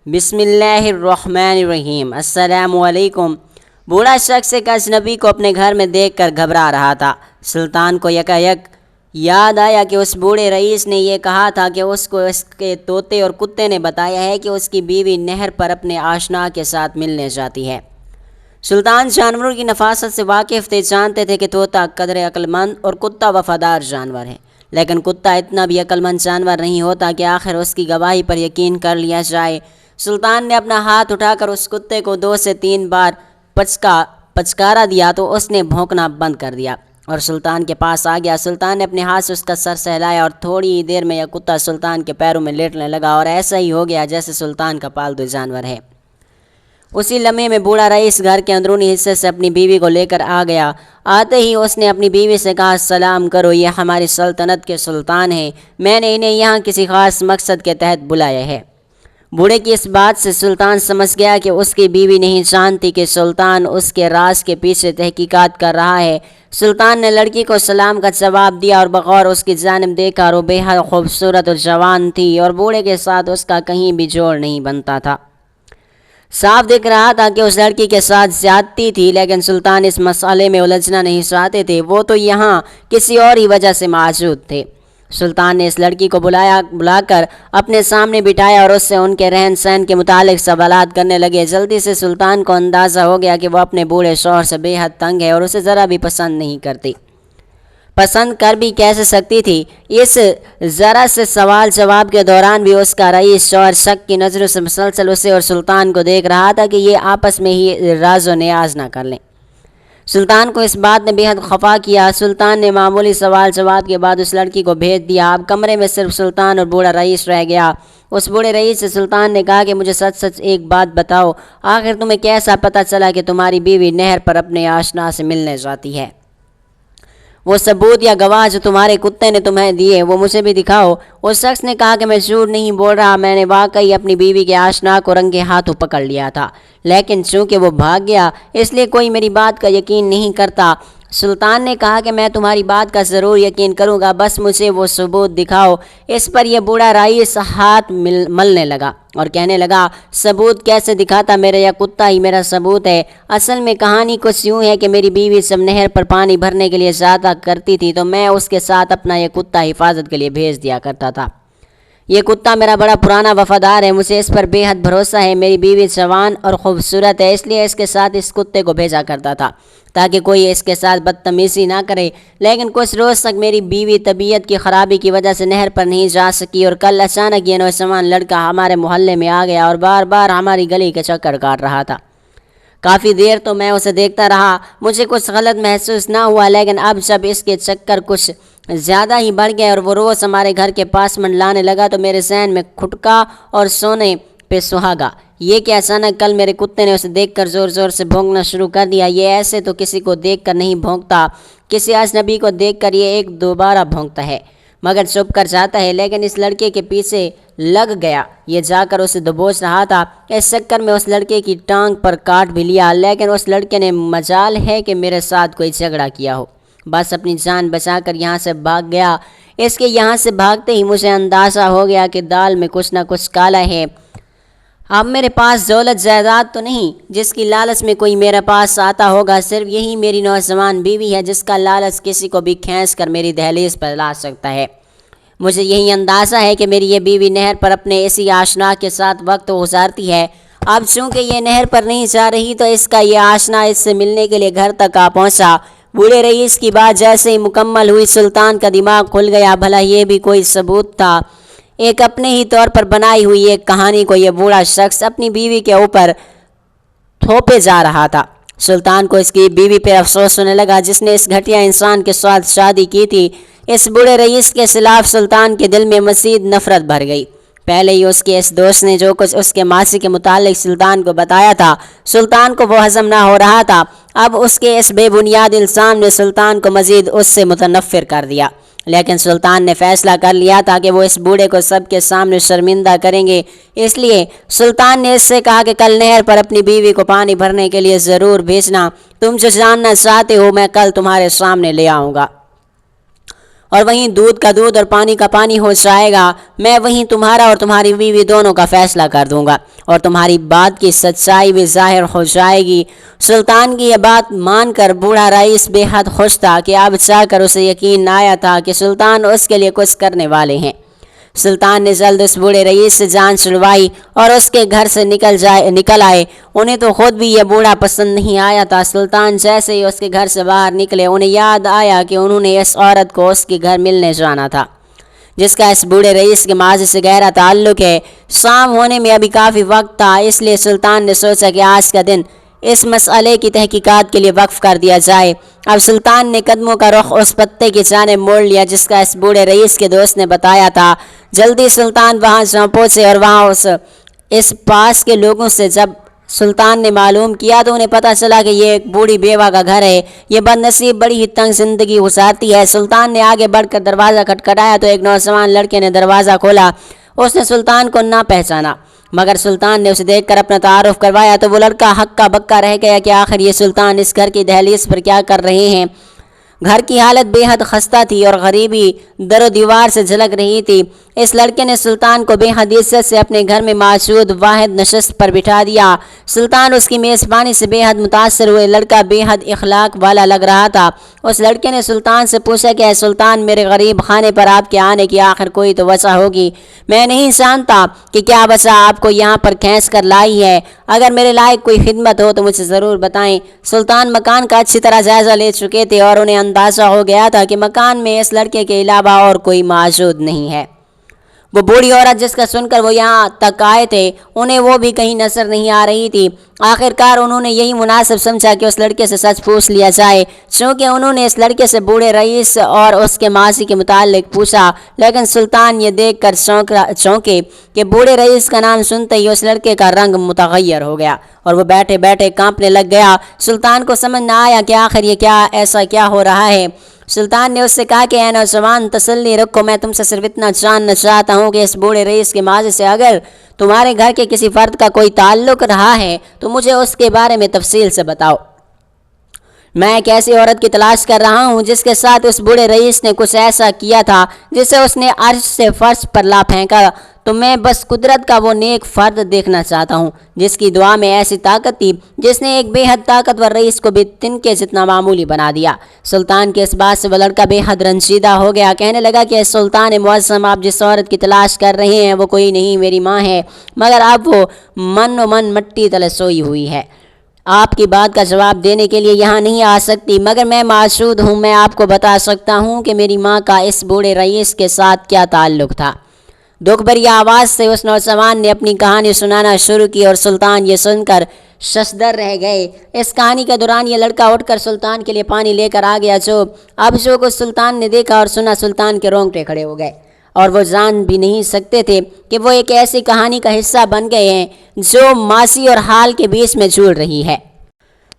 بسم اللہ الرحمن الرحیم۔ السلام علیکم۔ بوڑھا شخص ایک اجنبی کو اپنے گھر میں دیکھ کر گھبرا رہا تھا۔ سلطان کو یکایک یاد آیا کہ اس بوڑھے رئیس نے یہ کہا تھا کہ اس کو اس کے طوطے اور کتے نے بتایا ہے کہ اس کی بیوی نہر پر اپنے آشنا کے ساتھ ملنے جاتی ہے۔ سلطان جانوروں کی نفاست سے واقف تھے، جانتے تھے کہ طوطا قدرے عقل مند اور کتا وفادار جانور ہے، لیکن کتا اتنا بھی عقل مند جانور نہیں ہوتا کہ آخر اس کی گواہی پر یقین کر لیا جائے۔ سلطان نے اپنا ہاتھ اٹھا کر اس کتے کو 2 سے 3 بار پچکارا دیا تو اس نے بھونکنا بند کر دیا اور سلطان کے پاس آ گیا۔ سلطان نے اپنے ہاتھ سے اس کا سر سہلایا اور تھوڑی ہی دیر میں یہ کتا سلطان کے پیروں میں لیٹنے لگا اور ایسا ہی ہو گیا جیسے سلطان کا پالتو جانور ہے۔ اسی لمحے میں بوڑھا رئیس گھر کے اندرونی حصے سے اپنی بیوی کو لے کر آ گیا۔ آتے ہی اس نے اپنی بیوی سے کہا، سلام کرو، یہ ہماری سلطنت کے سلطان ہیں، میں نے انہیں یہاں کسی خاص مقصد کے تحت بلایا ہے۔ بوڑھے کی اس بات سے سلطان سمجھ گیا کہ اس کی بیوی نہیں جانتی کہ سلطان اس کے راز کے پیچھے تحقیقات کر رہا ہے۔ سلطان نے لڑکی کو سلام کا جواب دیا اور بغور اس کی جانب دیکھا اور وہ بے حد خوبصورت اور جوان تھی اور بوڑھے کے ساتھ اس کا کہیں بھی جوڑ نہیں بنتا تھا۔ صاف دکھ رہا تھا کہ اس لڑکی کے ساتھ زیادتی تھی، لیکن سلطان اس مسئلے میں الجھنا نہیں چاہتے تھے، وہ تو یہاں کسی اور ہی وجہ سے موجود تھے۔ سلطان نے اس لڑکی کو بلا کر اپنے سامنے بٹھایا اور اس سے ان کے رہن سہن کے متعلق سوالات کرنے لگے۔ جلدی سے سلطان کو اندازہ ہو گیا کہ وہ اپنے بوڑھے شوہر سے بے حد تنگ ہے اور اسے ذرا بھی پسند نہیں کرتی۔ پسند کر بھی کیسے سکتی تھی؟ اس ذرا سے سوال جواب کے دوران بھی اس کا رئیس شوہر شک کی نظروں سے مسلسل اسے اور سلطان کو دیکھ رہا تھا کہ یہ آپس میں ہی راز و نیاز نہ کر لیں۔ سلطان کو اس بات نے بے حد خفا کیا۔ سلطان نے معمولی سوال جواب کے بعد اس لڑکی کو بھیج دیا۔ اب کمرے میں صرف سلطان اور بوڑھا رئیس رہ گیا۔ اس بوڑھے رئیس سے سلطان نے کہا کہ مجھے سچ سچ ایک بات بتاؤ، آخر تمہیں کیسا پتہ چلا کہ تمہاری بیوی نہر پر اپنے آشنا سے ملنے جاتی ہے؟ وہ ثبوت یا گواہ جو تمہارے کتے نے تمہیں دیے وہ مجھے بھی دکھاؤ۔ اس شخص نے کہا کہ میں جھوٹ نہیں بول رہا، میں نے واقعی اپنی بیوی کے آشنا کو رنگے ہاتھوں پکڑ لیا تھا، لیکن چونکہ وہ بھاگ گیا اس لیے کوئی میری بات کا یقین نہیں کرتا۔ سلطان نے کہا کہ میں تمہاری بات کا ضرور یقین کروں گا، بس مجھے وہ ثبوت دکھاؤ۔ اس پر یہ بوڑھا رئیس ہاتھ ملنے لگا اور کہنے لگا، ثبوت کیسے دکھاتا، میرا یہ کتا ہی میرا ثبوت ہے۔ اصل میں کہانی کچھ یوں ہے کہ میری بیوی جب نہر پر پانی بھرنے کے لیے جایا کرتی تھی تو میں اس کے ساتھ اپنا یہ کتا حفاظت کے لیے بھیج دیا کرتا تھا۔ یہ کتا میرا بڑا پرانا وفادار ہے، مجھے اس پر بے حد بھروسہ ہے۔ میری بیوی جوان اور خوبصورت ہے، اس لیے اس کے ساتھ اس کتے کو بھیجا کرتا تھا تاکہ کوئی اس کے ساتھ بدتمیزی نہ کرے، لیکن کچھ روز تک میری بیوی طبیعت کی خرابی کی وجہ سے نہر پر نہیں جا سکی اور کل اچانک یہ نوجوان لڑکا ہمارے محلے میں آ گیا اور بار بار ہماری گلی کے چکر کاٹ رہا تھا۔ کافی دیر تو میں اسے دیکھتا رہا، مجھے کچھ غلط محسوس نہ ہوا، لیکن اب جب اس کے چکر کچھ زیادہ ہی بڑھ گئے اور وہ روز ہمارے گھر کے پاس منڈلانے لگا تو میرے ذہن میں کھٹکا اور سونے پہ سہاگا یہ کہ اچانک کل میرے کتے نے اسے دیکھ کر زور زور سے بھونکنا شروع کر دیا۔ یہ ایسے تو کسی کو دیکھ کر نہیں بھونکتا، کسی اجنبی کو دیکھ کر یہ دوبارہ بھونکتا ہے مگر چپ کر جاتا ہے، لیکن اس لڑکے کے پیچھے لگ گیا، یہ جا کر اسے دبوچ رہا تھا۔ اس چکر میں اس لڑکے کی ٹانگ پر کاٹ بھی لیا، لیکن اس لڑکے نے مجال ہے کہ میرے ساتھ کوئی جھگڑا کیا ہو، بس اپنی جان بچا کر یہاں سے بھاگ گیا۔ اس کے یہاں سے بھاگتے ہی مجھے اندازہ ہو گیا کہ دال میں کچھ نہ کچھ کالا ہے۔ اب میرے پاس دولت جائیداد تو نہیں جس کی لالچ میں کوئی میرے پاس آتا ہوگا، صرف یہی میری نوجوان بیوی ہے جس کا لالچ کسی کو بھی کھینچ کر میری دہلیز پر لا سکتا ہے۔ مجھے یہی اندازہ ہے کہ میری یہ بیوی نہر پر اپنے اسی آشنا کے ساتھ وقت گزارتی ہے۔ اب چونکہ یہ نہر پر نہیں جا رہی تو اس کا یہ آشنا اس سے ملنے کے لیے گھر تک آ پہنچا۔ بوڑھے رئیس کی بات جیسے ہی مکمل ہوئی سلطان کا دماغ کھل گیا، بھلا یہ بھی کوئی ثبوت تھا؟ ایک اپنے ہی طور پر بنائی ہوئی ایک کہانی کو یہ بوڑھا شخص اپنی بیوی کے اوپر تھوپے جا رہا تھا۔ سلطان کو اس کی بیوی پہ افسوس ہونے لگا جس نے اس گھٹیا انسان کے ساتھ شادی کی تھی۔ اس بوڑھے رئیس کے خلاف سلطان کے دل میں مزید نفرت بھر گئی۔ پہلے ہی اس کے اس دوست نے جو کچھ اس کے ماضی کے متعلق سلطان کو بتایا تھا، سلطان کو وہ ہضم نہ ہو رہا تھا۔ اب اس کے اس بے بنیاد الزام نے سلطان کو مزید اس سے متنفر کر دیا، لیکن سلطان نے فیصلہ کر لیا تھا کہ وہ اس بوڑھے کو سب کے سامنے شرمندہ کریں گے، اس لیے سلطان نے اس سے کہا کہ کل نہر پر اپنی بیوی کو پانی بھرنے کے لیے ضرور بھیجنا، تم جو جاننا چاہتے ہو میں کل تمہارے سامنے لے آؤں گا۔ اور وہیں دودھ کا دودھ اور پانی کا پانی ہو جائے گا۔ میں وہیں تمہارا اور تمہاری بیوی دونوں کا فیصلہ کر دوں گا اور تمہاری بات کی سچائی بھی ظاہر ہو جائے گی۔ سلطان کی یہ بات مان کر بوڑھا رئیس بے حد خوش تھا کہ اب چاہ کر اسے یقین آیا تھا کہ سلطان اس کے لیے کچھ کرنے والے ہیں۔ سلطان نے جلد اس بوڑھے رئیس سے جان چھڑوائی اور اس کے گھر سے نکل آئے۔ انہیں تو خود بھی یہ بوڑھا پسند نہیں آیا تھا۔ سلطان جیسے ہی اس کے گھر سے باہر نکلے، انہیں یاد آیا کہ انہوں نے اس عورت کو اس کے گھر ملنے جانا تھا جس کا اس بوڑھے رئیس کے ماضی سے گہرا تعلق ہے۔ شام ہونے میں ابھی کافی وقت تھا، اس لیے سلطان نے سوچا کہ آج کا دن اس مسئلے کی تحقیقات کے لیے وقف کر دیا جائے۔ اب سلطان نے قدموں کا رخ اس پتے کی جانب موڑ لیا جس کا اس بوڑھے رئیس کے دوست نے بتایا تھا۔ جلدی سلطان وہاں جا پہنچے اور وہاں اس پاس کے لوگوں سے جب سلطان نے معلوم کیا تو انہیں پتہ چلا کہ یہ ایک بوڑھی بیوہ کا گھر ہے۔ یہ بد نصیب بڑی ہی تنگ زندگی گزارتی ہے۔ سلطان نے آگے بڑھ کر دروازہ کھٹکھٹایا تو ایک نوجوان لڑکے نے دروازہ کھولا۔ اس نے سلطان کو نہ پہچانا، مگر سلطان نے اسے دیکھ کر اپنا تعارف کروایا تو وہ لڑکا ہکا بکا رہ گیا کہ آخر یہ سلطان اس گھر کی دہلیز پر کیا کر رہے ہیں۔ گھر کی حالت بے حد خستہ تھی اور غریبی در و دیوار سے جھلک رہی تھی۔ اس لڑکے نے سلطان کو بے حد عزت سے اپنے گھر میں موجود واحد نشست پر بٹھا دیا۔ سلطان اس کی میزبانی سے بے حد متاثر ہوئے۔ لڑکا بے حد اخلاق والا لگ رہا تھا۔ اس لڑکے نے سلطان سے پوچھا کہ اے سلطان، میرے غریب خانے پر آپ کے آنے کی آخر کوئی تو وجہ ہوگی۔ میں نہیں جانتا کہ کیا وجہ آپ کو یہاں پر کھینچ کر لائی ہے۔ اگر میرے لائق کوئی خدمت ہو تو مجھے ضرور بتائیں۔ سلطان مکان کا اچھی طرح جائزہ لے چکے تھے اور انہیں اندازہ ہو گیا تھا کہ مکان میں اس لڑکے کے علاوہ اور کوئی موجود نہیں ہے۔ وہ بوڑھی عورت جس کا سن کر وہ یہاں تک آئے تھے، انہیں وہ بھی کہیں نظر نہیں آ رہی تھی۔ آخرکار انہوں نے یہی مناسب سمجھا کہ اس لڑکے سے سچ پوچھ لیا جائے۔ چونکہ انہوں نے اس لڑکے سے بوڑھے رئیس اور اس کے ماضی کے متعلق پوچھا، لیکن سلطان یہ دیکھ کر چونکے کہ بوڑھے رئیس کا نام سنتے ہی اس لڑکے کا رنگ متغیر ہو گیا اور وہ بیٹھے بیٹھے کانپنے لگ گیا۔ سلطان کو سمجھ نہ آیا کہ آخر یہ ایسا کیا ہو رہا ہے۔ سلطان نے اس سے کہا کہ اے نوجوان، تسلی رکھو، میں تم سے صرف اتنا جاننا چاہتا ہوں کہ اس بوڑھے رئیس کے ماضی سے اگر تمہارے گھر کے کسی فرد کا کوئی تعلق رہا ہے تو مجھے اس کے بارے میں تفصیل سے بتاؤ۔ میں ایک ایسی عورت کی تلاش کر رہا ہوں جس کے ساتھ اس بوڑھے رئیس نے کچھ ایسا کیا تھا جسے اس نے عرش سے فرش پر لا پھینکا، تو میں بس قدرت کا وہ نیک فرد دیکھنا چاہتا ہوں جس کی دعا میں ایسی طاقت تھی جس نے ایک بے حد طاقتور رئیس کو بھی تنکے جتنا معمولی بنا دیا۔ سلطان کے اس بات سے وہ لڑکا بے حد رنجیدہ ہو گیا۔ کہنے لگا کہ سلطان معظم، آپ جس عورت کی تلاش کر رہے ہیں وہ کوئی نہیں، میری ماں ہے، مگر اب وہ من و من مٹی تلے سوئی ہوئی ہے۔ آپ کی بات کا جواب دینے کے لیے یہاں نہیں آ سکتی، مگر میں معشود ہوں۔ میں آپ کو بتا سکتا ہوں کہ میری ماں کا اس بوڑھے رئیس کے ساتھ کیا تعلق تھا۔ دکھ بھری آواز سے اس نوجوان نے اپنی کہانی سنانا شروع کی اور سلطان یہ سن کر ششدر رہ گئے۔ اس کہانی کے دوران یہ لڑکا اٹھ کر سلطان کے لیے پانی لے کر آ گیا۔ جو کچھ سلطان نے دیکھا اور سنا، سلطان کے رونگٹے کھڑے ہو گئے اور وہ جان بھی نہیں سکتے تھے کہ وہ ایک ایسی کہانی کا حصہ بن گئے ہیں جو ماضی اور حال کے بیچ میں جھول رہی ہے۔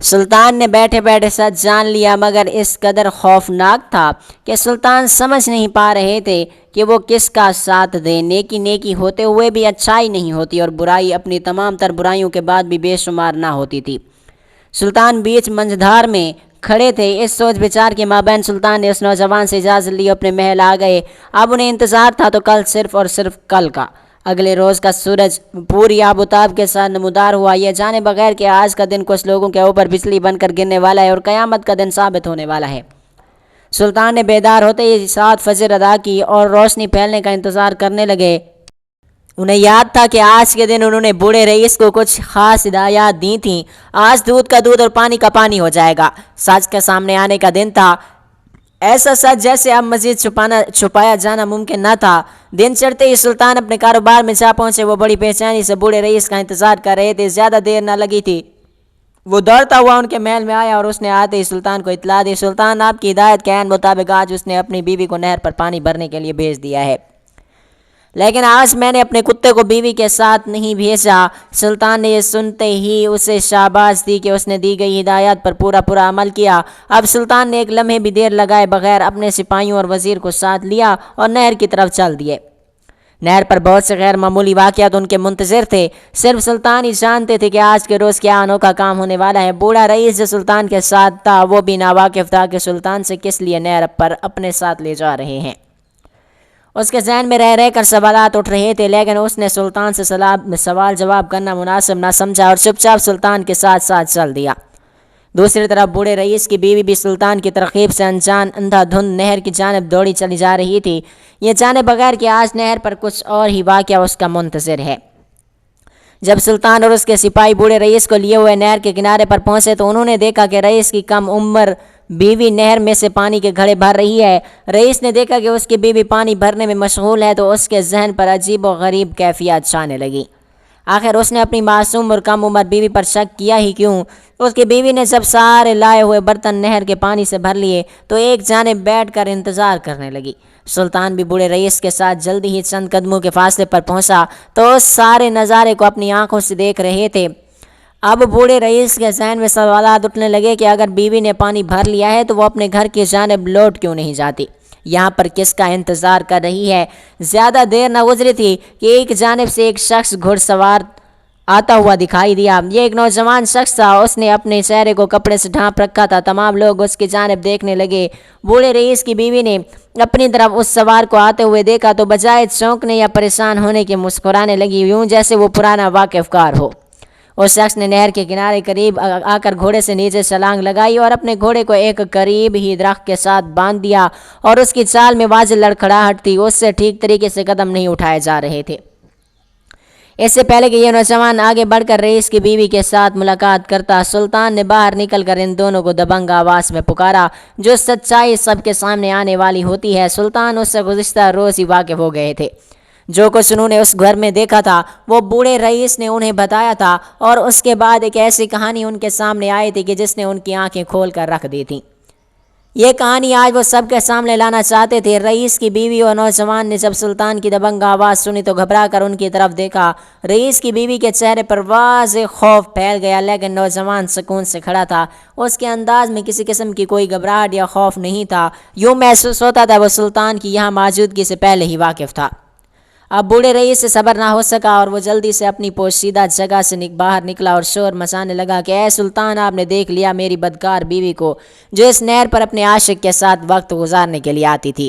سلطان نے بیٹھے بیٹھے سچ جان لیا، مگر اس قدر خوفناک تھا کہ سلطان سمجھ نہیں پا رہے تھے کہ وہ کس کا ساتھ دیں۔ نیکی نیکی ہوتے ہوئے بھی اچھائی نہیں ہوتی اور برائی اپنی تمام تر برائیوں کے بعد بھی بے شمار نہ ہوتی تھی۔ سلطان بیچ منجدھار میں کھڑے تھے۔ اس سوچ بچار کے مابین سلطان نے اس نوجوان سے اجازت لی، اپنے محل آ گئے۔ اب انہیں انتظار تھا تو کل، صرف اور صرف کل کا۔ اگلے روز کا سورج پوری آب و تاب کے ساتھ نمودار ہوا، یہ جانے بغیر کہ آج کا دن کچھ لوگوں کے اوپر بجلی بن کر گرنے والا ہے اور قیامت کا دن ثابت ہونے والا ہے۔ سلطان نے بیدار ہوتے ہی 7 فجر ادا کی اور روشنی پھیلنے کا انتظار کرنے لگے۔ انہیں یاد تھا کہ آج کے دن انہوں نے بوڑھے رئیس کو کچھ خاص ہدایات دی تھیں۔ آج دودھ کا دودھ اور پانی کا پانی ہو جائے گا۔ سچ کے سامنے آنے کا دن تھا، ایسا سچ جیسے اب مزید چھپایا جانا ممکن نہ تھا۔ دن چڑھتے ہی سلطان اپنے کاروبار میں جا پہنچے۔ وہ بڑی بے چینی سے بوڑھے رئیس کا انتظار کر رہے تھے۔ زیادہ دیر نہ لگی تھی، وہ دوڑتا ہوا ان کے محل میں آیا اور اس نے آتے ہی سلطان کو اطلاع دی، سلطان، آپ کی ہدایت کے عین مطابق آج اس نے اپنی بیوی کو نہر پر پانی بھرنے کے لیے بھیج دیا ہے، لیکن آج میں نے اپنے کتے کو بیوی کے ساتھ نہیں بھیجا۔ سلطان نے یہ سنتے ہی اسے شاباش دی کہ اس نے دی گئی ہدایات پر پورا عمل کیا۔ اب سلطان نے ایک لمحے بھی دیر لگائے بغیر اپنے سپاہیوں اور وزیر کو ساتھ لیا اور نہر کی طرف چل دیے۔ نہر پر بہت سے غیر معمولی واقعات ان کے منتظر تھے، صرف سلطان ہی جانتے تھے کہ آج کے روز کیا انوکھا کام ہونے والا ہے۔ بوڑھا رئیس جو سلطان کے ساتھ تھا وہ بھی ناواقف تھا کہ سلطان سے کس لیے نہر پر اپنے ساتھ لے جا رہے ہیں۔ اس کے ذہن میں رہ کر سوالات اٹھ رہے تھے، لیکن اس نے سلطان سے سوال جواب کرنا مناسب نہ سمجھا اور چپ چاپ سلطان کے ساتھ ساتھ چل دیا۔ دوسری طرف بوڑھے رئیس کی بیوی بھی سلطان کی ترغیب سے اندھا دھند نہر کی جانب دوڑی چلی جا رہی تھی، یہ جانے بغیر کہ آج نہر پر کچھ اور ہی واقعہ اس کا منتظر ہے۔ جب سلطان اور اس کے سپاہی بوڑھے رئیس کو لیے ہوئے نہر کے کنارے پر پہنچے تو انہوں نے دیکھا کہ رئیس کی کم عمر بیوی نہر میں سے پانی کے گھڑے بھر رہی ہے۔ رئیس نے دیکھا کہ اس کی بیوی پانی بھرنے میں مشغول ہے تو اس کے ذہن پر عجیب و غریب کیفیات چھانے لگی۔ آخر اس نے اپنی معصوم اور کم عمر بیوی پر شک کیا ہی کیوں؟ اس کی بیوی نے جب سارے لائے ہوئے برتن نہر کے پانی سے بھر لیے تو ایک جانب بیٹھ کر انتظار کرنے لگی۔ سلطان بھی بوڑھے رئیس کے ساتھ جلدی ہی چند قدموں کے فاصلے پر پہنچا تو اس سارے نظارے کو اپنی آنکھوں سے دیکھ رہے تھے۔ اب بوڑھے رئیس کے ذہن میں سوالات اٹھنے لگے کہ اگر بیوی نے پانی بھر لیا ہے تو وہ اپنے گھر کی جانب لوٹ کیوں نہیں جاتی؟ یہاں پر کس کا انتظار کر رہی ہے؟ زیادہ دیر نہ گزری تھی کہ ایک جانب سے ایک شخص گھڑ سوار آتا ہوا دکھائی دیا۔ یہ ایک نوجوان شخص تھا، اس نے اپنے چہرے کو کپڑے سے ڈھانپ رکھا تھا۔ تمام لوگ اس کی جانب دیکھنے لگے۔ بوڑھے رئیس کی بیوی نے اپنی طرف اس سوار کو آتے ہوئے دیکھا تو بجائے چونکنے یا پریشان ہونے کے مسکرانے لگی، یوں جیسے وہ پرانا واقف کار ہو۔ اس شخص نے نہر کے کنارے قریب آ کر گھوڑے سے نیچے چھلانگ لگائی اور اپنے گھوڑے کو ایک قریب ہی درخت کے ساتھ باندھ دیا اور اس کی چال میں واضح لڑکھڑاہٹ تھی، اس سے ٹھیک طریقے سے قدم نہیں اٹھائے جا رہے تھے۔ اس سے پہلے کہ یہ نوجوان آگے بڑھ کر رئیس کی بیوی کے ساتھ ملاقات کرتا، سلطان نے باہر نکل کر ان دونوں کو دبنگ آواز میں پکارا۔ جو سچائی سب کے سامنے آنے والی ہوتی ہے، سلطان اس سے گزشتہ روز ہی واقف ہو گئے تھے۔ جو کچھ انہوں نے اس گھر میں دیکھا تھا وہ بوڑھے رئیس نے انہیں بتایا تھا، اور اس کے بعد ایک ایسی کہانی ان کے سامنے آئی تھی کہ جس نے ان کی آنکھیں کھول کر رکھ دی تھیں۔ یہ کہانی آج وہ سب کے سامنے لانا چاہتے تھے۔ رئیس کی بیوی اور نوجوان نے جب سلطان کی دبنگ آواز سنی تو گھبرا کر ان کی طرف دیکھا۔ رئیس کی بیوی کے چہرے پر واضح خوف پھیل گیا، لیکن نوجوان سکون سے کھڑا تھا۔ اس کے انداز میں کسی قسم کی کوئی گھبراہٹ یا خوف نہیں تھا، یوں محسوس ہوتا تھا وہ سلطان کی یہاں موجودگی سے پہلے ہی واقف تھا۔ اب بوڑھے رئیس سے صبر نہ ہو سکا اور وہ جلدی سے اپنی پوشیدہ جگہ سے باہر نکلا اور شور مچانے لگا کہ اے سلطان، آپ نے دیکھ لیا میری بدکار بیوی کو جو اس نہر پر اپنے عاشق کے ساتھ وقت گزارنے کے لیے آتی تھی۔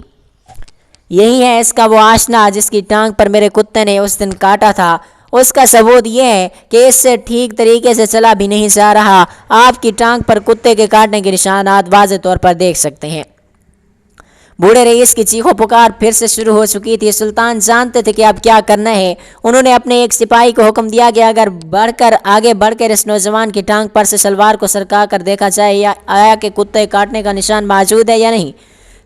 یہی ہے اس کا وہ آشنا جس کی ٹانگ پر میرے کتے نے اس دن کاٹا تھا۔ اس کا ثبوت یہ ہے کہ اس سے ٹھیک طریقے سے چلا بھی نہیں جا رہا۔ آپ کی ٹانگ پر کتے کے کاٹنے کے نشانات واضح طور پر دیکھ سکتے ہیں۔ بوڑھے رئیس کی چیخو پکار پھر سے شروع ہو چکی تھی۔ سلطان جانتے تھے کہ اب کیا کرنا ہے۔ انہوں نے اپنے ایک سپاہی کو حکم دیا کہ اگر آگے بڑھ کر اس نوجوان کی ٹانگ پر سے شلوار کو سرکا کر دیکھا جائے یا آیا کہ کتے کاٹنے کا نشان موجود ہے یا نہیں۔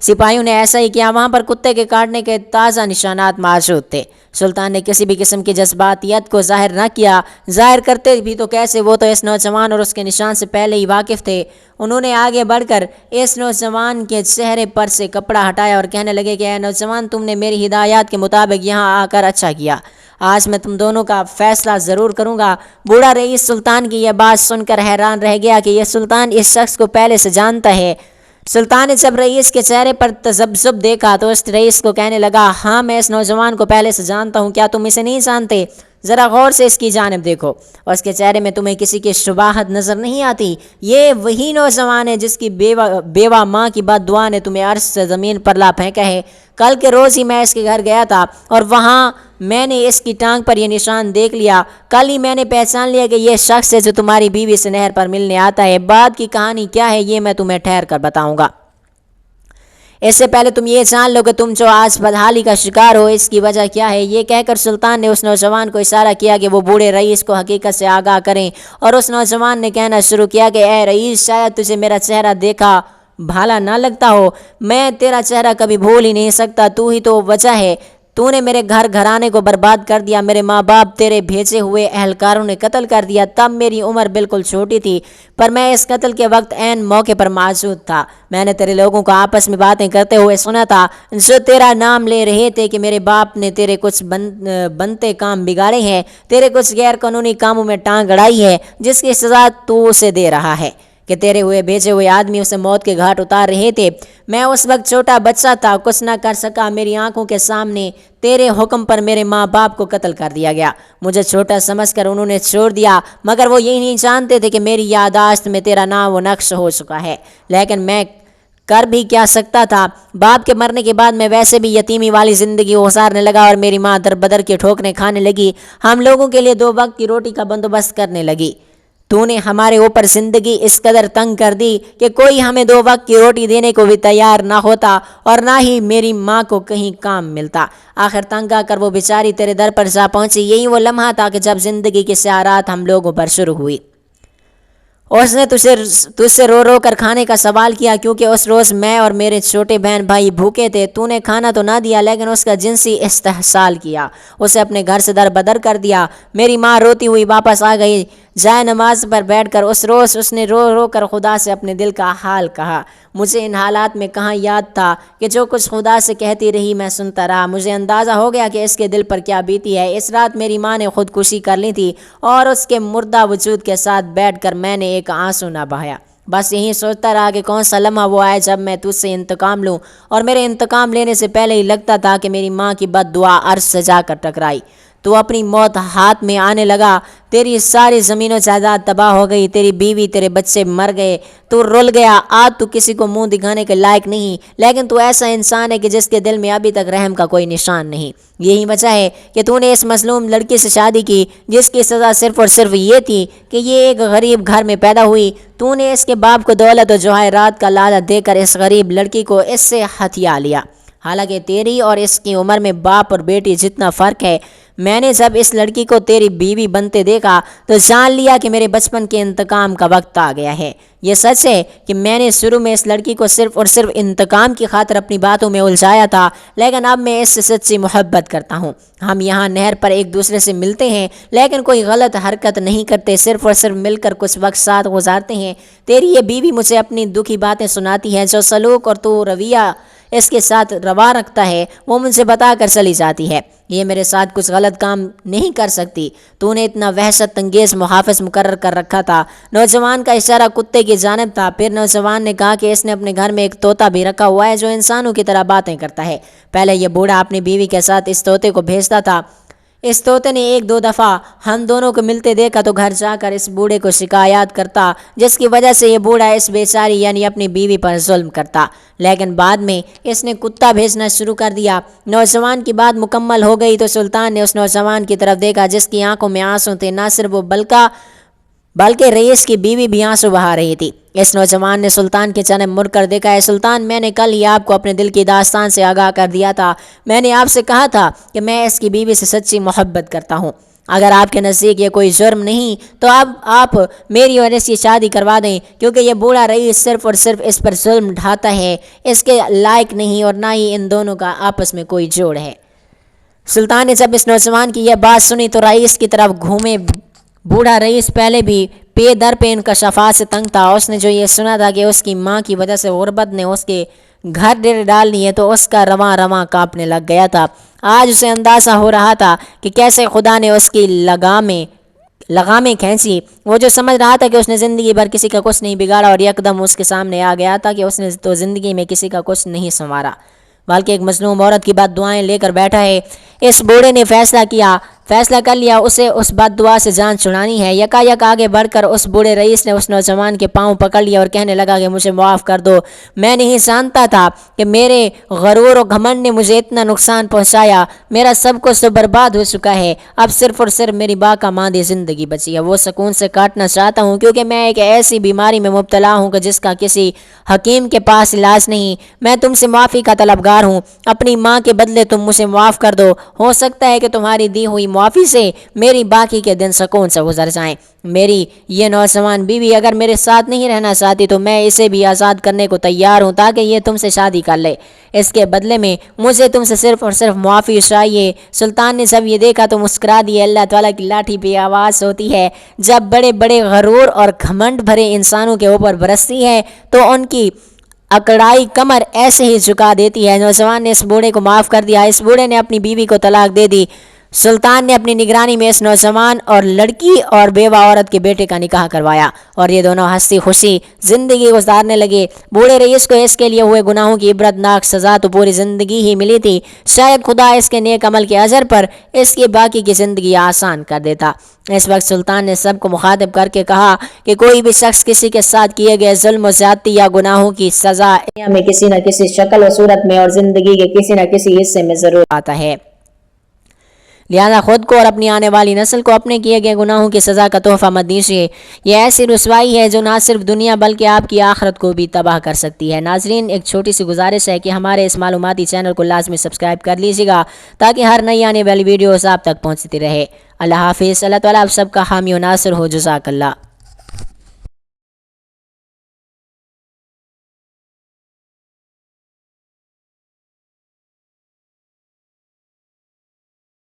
سپاہیوں نے ایسا ہی کیا، وہاں پر کتے کے کاٹنے کے تازہ نشانات موجود تھے۔ سلطان نے کسی بھی قسم کی جذباتیت کو ظاہر نہ کیا، ظاہر کرتے بھی تو کیسے، وہ تو اس نوجوان اور اس کے نشان سے پہلے ہی واقف تھے۔ انہوں نے آگے بڑھ کر اس نوجوان کے چہرے پر سے کپڑا ہٹایا اور کہنے لگے کہ اے نوجوان، تم نے میری ہدایات کے مطابق یہاں آ کر اچھا کیا۔ آج میں تم دونوں کا فیصلہ ضرور کروں گا۔ بوڑھا رئیس سلطان کی یہ بات سن کر حیران رہ گیا کہ یہ سلطان اس شخص کو پہلے سے جانتا ہے۔ سلطان نے جب رئیس کے چہرے پر تذبذب دیکھا تو اس رئیس کو کہنے لگا، ہاں میں اس نوجوان کو پہلے سے جانتا ہوں، کیا تم اسے نہیں جانتے؟ ذرا غور سے اس کی جانب دیکھو، اور اس کے چہرے میں تمہیں کسی کی شباہت نظر نہیں آتی؟ یہ وہی نوجوان ہے جس کی بیوہ ماں کی بد دعا نے تمہیں عرش سے زمین پر لا پھینکا ہے۔ کل کے روز ہی میں اس کے گھر گیا تھا اور وہاں میں نے اس کی ٹانگ پر یہ نشان دیکھ لیا۔ کل ہی میں نے پہچان لیا کہ یہ شخص ہے جو تمہاری بیوی سے نہر پر ملنے آتا ہے۔ بعد کی کہانی کیا ہے یہ میں تمہیں ٹھہر کر بتاؤں گا۔ اس سے پہلے تم یہ جان لو کہ تم جو آج بدحالی کا شکار ہو اس کی وجہ کیا ہے۔ یہ کہہ کر سلطان نے اس نوجوان کو اشارہ کیا کہ وہ بوڑھے رئیس کو حقیقت سے آگاہ کریں، اور اس نوجوان نے کہنا شروع کیا کہ اے رئیس، شاید تجھے میرا چہرہ دیکھا بھالا نہ لگتا ہو، میں تیرا چہرہ کبھی بھول ہی نہیں سکتا۔ تو ہی تو وجہ ہے، تو نے میرے گھر گھرانے کو برباد کر دیا، میرے ماں باپ تیرے بھیجے ہوئے اہلکاروں نے قتل کر دیا۔ تب میری عمر بالکل چھوٹی تھی، پر میں اس قتل کے وقت عین موقع پر موجود تھا۔ میں نے تیرے لوگوں کو آپس میں باتیں کرتے ہوئے سنا تھا جو تیرا نام لے رہے تھے کہ میرے باپ نے تیرے کچھ بنتے کام بگاڑے ہیں، تیرے کچھ غیر قانونی کاموں میں ٹانگ اڑائی ہے، جس کی سزا تو اسے دے رہا ہے۔ کہ تیرے ہوئے بھیجے ہوئے آدمی اسے موت کے گھاٹ اتار رہے تھے۔ میں اس وقت چھوٹا بچہ تھا، کچھ نہ کر سکا، میری آنکھوں کے سامنے تیرے حکم پر میرے ماں باپ کو قتل کر دیا گیا۔ مجھے چھوٹا سمجھ کر انہوں نے چھوڑ دیا، مگر وہ یہی نہیں جانتے تھے کہ میری یادداشت میں تیرا نام و نقش ہو چکا ہے۔ لیکن میں کر بھی کیا سکتا تھا؟ باپ کے مرنے کے بعد میں ویسے بھی یتیمی والی زندگی گزارنے لگا اور میری ماں در بدر کے ٹھوکریں کھانے لگی۔ ہم لوگوں کے لیے 2 وقت کی روٹی کا بندوبست کرنے لگی۔ تو نے ہمارے اوپر زندگی اس قدر تنگ کر دی کہ کوئی ہمیں 2 وقت کی روٹی دینے کو بھی تیار نہ ہوتا اور نہ ہی میری ماں کو کہیں کام ملتا۔ آخر تنگ آ کر وہ بیچاری تیرے در پر جا پہنچی۔ یہی وہ لمحہ تھا کہ جب زندگی کی سیاحت ہم لوگوں پر شروع ہوئی۔ اس نے تجھ سے رو رو کر کھانے کا سوال کیا، کیونکہ اس روز میں اور میرے چھوٹے بہن بھائی بھوکے تھے۔ تو نے کھانا تو نہ دیا، لیکن اس کا جنسی استحصال کیا، اسے اپنے گھر سے در بدر کر دیا۔ میری ماں روتی ہوئی واپس آ گئی۔ جائے نماز پر بیٹھ کر اس روز اس نے رو رو کر خدا سے اپنے دل کا حال کہا۔ مجھے ان حالات میں کہاں یاد تھا کہ جو کچھ خدا سے کہتی رہی میں سنتا رہا۔ مجھے اندازہ ہو گیا کہ اس کے دل پر کیا بیتی ہے۔ اس رات میری ماں نے خودکشی کر لی تھی اور اس کے مردہ وجود کے ساتھ بیٹھ کر میں نے ایک آنسو نہ بہایا۔ بس یہی سوچتا رہا کہ کون سا لمحہ وہ آئے جب میں تجھ سے انتقام لوں، اور میرے انتقام لینے سے پہلے ہی لگتا تھا کہ میری ماں کی بد دعا عرش سے جا کر ٹکرائی۔ تو اپنی موت ہاتھ میں آنے لگا، تیری ساری زمین و جائیداد تباہ ہو گئی، تیری بیوی تیرے بچے مر گئے، تو رل گیا۔ آج تو کسی کو منہ دکھانے کے لائق نہیں، لیکن تو ایسا انسان ہے کہ جس کے دل میں ابھی تک رحم کا کوئی نشان نہیں۔ یہی وجہ ہے کہ تو نے اس مظلوم لڑکی سے شادی کی جس کی سزا صرف اور صرف یہ تھی کہ یہ ایک غریب گھر میں پیدا ہوئی۔ تو نے اس کے باپ کو دولت و جواہرات کا لالچ دے کر اس غریب لڑکی کو اس سے ہتھیا لیا، حالانکہ تیری اور اس کی عمر میں باپ اور بیٹی جتنا فرق ہے۔ میں نے جب اس لڑکی کو تیری بیوی بنتے دیکھا تو جان لیا کہ میرے بچپن کے انتقام کا وقت آ گیا ہے۔ یہ سچ ہے کہ میں نے شروع میں اس لڑکی کو صرف اور صرف انتقام کی خاطر اپنی باتوں میں الجھایا تھا، لیکن اب میں اس سے سچی محبت کرتا ہوں۔ ہم یہاں نہر پر ایک دوسرے سے ملتے ہیں، لیکن کوئی غلط حرکت نہیں کرتے، صرف اور صرف مل کر کچھ وقت ساتھ گزارتے ہیں۔ تیری یہ بیوی مجھے اپنی دکھی باتیں سناتی ہے، جو سلوک اور تو رویہ اس کے ساتھ روا رکھتا ہے وہ مجھے بتا کر چلی جاتی ہے۔ یہ میرے ساتھ کچھ غلط کام نہیں کر سکتی۔ تو نے اتنا وحشت انگیز محافظ مقرر کر رکھا تھا۔ نوجوان کا اشارہ کتے کی جانب تھا۔ پھر نوجوان نے کہا کہ اس نے اپنے گھر میں ایک طوطا بھی رکھا ہوا ہے جو انسانوں کی طرح باتیں کرتا ہے۔ پہلے یہ بوڑھا اپنی بیوی کے ساتھ اس طوطے کو بھیجتا تھا۔ اس طوطے نے 1-2 دفعہ ہم دونوں کو ملتے دیکھا تو گھر جا کر اس بوڑھے کو شکایات کرتا، جس کی وجہ سے یہ بوڑھا اس بیچاری یعنی اپنی بیوی پر ظلم کرتا۔ لیکن بعد میں اس نے کتا بھیجنا شروع کر دیا۔ نوجوان کی بات مکمل ہو گئی تو سلطان نے اس نوجوان کی طرف دیکھا جس کی آنکھوں میں آنسو تھے۔ نہ صرف وہ بلکہ رئیس کی بیوی بھی آنسو بہا رہی تھی۔ اس نوجوان نے سلطان کی جانب مڑ کر دیکھا۔ ہے سلطان، میں نے کل ہی آپ کو اپنے دل کی داستان سے آگاہ کر دیا تھا۔ میں نے آپ سے کہا تھا کہ میں اس کی بیوی سے سچی محبت کرتا ہوں۔ اگر آپ کے نزدیک یہ کوئی جرم نہیں تو اب آپ میری اور اس کی شادی کروا دیں، کیونکہ یہ بوڑھا رئیس صرف اور صرف اس پر ظلم ڈھاتا ہے، اس کے لائق نہیں، اور نہ ہی ان دونوں کا آپس میں کوئی جوڑ ہے۔ سلطان نے جب اس نوجوان کی یہ بات سنی تو رئیس کی طرف گھومے۔ بوڑھا رئیس پہلے بھی پے در پہ انکشافات سے تنگ تھا۔ اس نے جو یہ سنا تھا کہ اس کی ماں کی وجہ سے غربت نے اس کے گھر ڈیر ڈال دی ہے تو اس کا رواں رواں کانپنے لگ گیا تھا۔ آج اسے اندازہ ہو رہا تھا کہ کیسے خدا نے اس کی لگامیں کھینچی۔ وہ جو سمجھ رہا تھا کہ اس نے زندگی بھر کسی کا کچھ نہیں بگاڑا اور یکدم اس کے سامنے آ گیا تھا کہ اس نے تو زندگی میں کسی کا کچھ نہیں سنوارا، بلکہ ایک مظلوم عورت کی بد دعائیں لے کر بیٹھا ہے۔ اس بوڑھے نے فیصلہ کر لیا اسے اس بد دعا سے جان چھڑانی ہے۔ یکا یک آگے بڑھ کر اس بوڑھے رئیس نے اس نوجوان کے پاؤں پکڑ لیا اور کہنے لگا کہ مجھے معاف کر دو۔ میں نہیں جانتا تھا کہ میرے غرور و گھمنڈ نے مجھے اتنا نقصان پہنچایا۔ میرا سب کچھ تو برباد ہو چکا ہے۔ اب صرف اور صرف میری باقا ماندی زندگی بچی ہے، وہ سکون سے کاٹنا چاہتا ہوں، کیونکہ میں ایک ایسی بیماری میں مبتلا ہوں کہ جس کا کسی حکیم کے پاس علاج نہیں۔ میں تم سے معافی کا طلبگار ہوں۔ اپنی ماں کے بدلے تم مجھے معاف کر دو۔ ہو سکتا ہے کہ تمہاری دی ہوئی معافی سے میری باقی کے دن سکون سے گزر جائیں۔ میری یہ نوجوان بیوی اگر میرے ساتھ نہیں رہنا چاہتی تو میں اسے بھی آزاد کرنے کو تیار ہوں تاکہ یہ تم سے شادی کر لے۔ اس کے بدلے میں مجھے تم سے صرف اور صرف معافی چاہیے۔ سلطان نے جب یہ دیکھا تو مسکرا دیا۔ اللہ تعالیٰ کی لاٹھی پہ آواز ہوتی ہے جب بڑے بڑے غرور اور گھمنڈ بھرے انسانوں کے اوپر برستی ہے تو ان کی اکڑائی کمر ایسے ہی جھکا دیتی ہے۔ نوجوان نے اس بوڑھے کو معاف کر دیا۔ اس بوڑھے نے اپنی بیوی کو طلاق دے دی۔ سلطان نے اپنی نگرانی میں اس نوجوان اور لڑکی اور بیوہ عورت کے بیٹے کا نکاح کروایا اور یہ دونوں ہنسی خوشی زندگی گزارنے لگے۔ بوڑھے رئیس کو اس کے لیے ہوئے گناہوں کی عبرتناک سزا تو پوری زندگی ہی ملی تھی، شاید خدا اس کے نیک عمل کے اجر پر اس کی باقی کی زندگی آسان کر دیتا۔ اس وقت سلطان نے سب کو مخاطب کر کے کہا کہ کوئی بھی شخص کسی کے ساتھ کیے گئے ظلم و زیادتی یا گناہوں کی سزا دنیا میں کسی نہ کسی شکل و صورت میں اور زندگی کے کسی نہ کسی حصے میں ضرور آتا ہے، لہذا خود کو اور اپنی آنے والی نسل کو اپنے کیے گئے گناہوں کی سزا کا تحفہ مت دیجیے۔ یہ ایسی رسوائی ہے جو نہ صرف دنیا بلکہ آپ کی آخرت کو بھی تباہ کر سکتی ہے۔ ناظرین، ایک چھوٹی سی گزارش ہے کہ ہمارے اس معلوماتی چینل کو لازمی سبسکرائب کر لیجیے گا تاکہ ہر نئی آنے والی ویڈیوز آپ تک پہنچتی رہے۔ اللہ حافظ۔ اللہ تعالیٰ آپ سب کا حامی و ناصر ہو۔ جزاک اللہ۔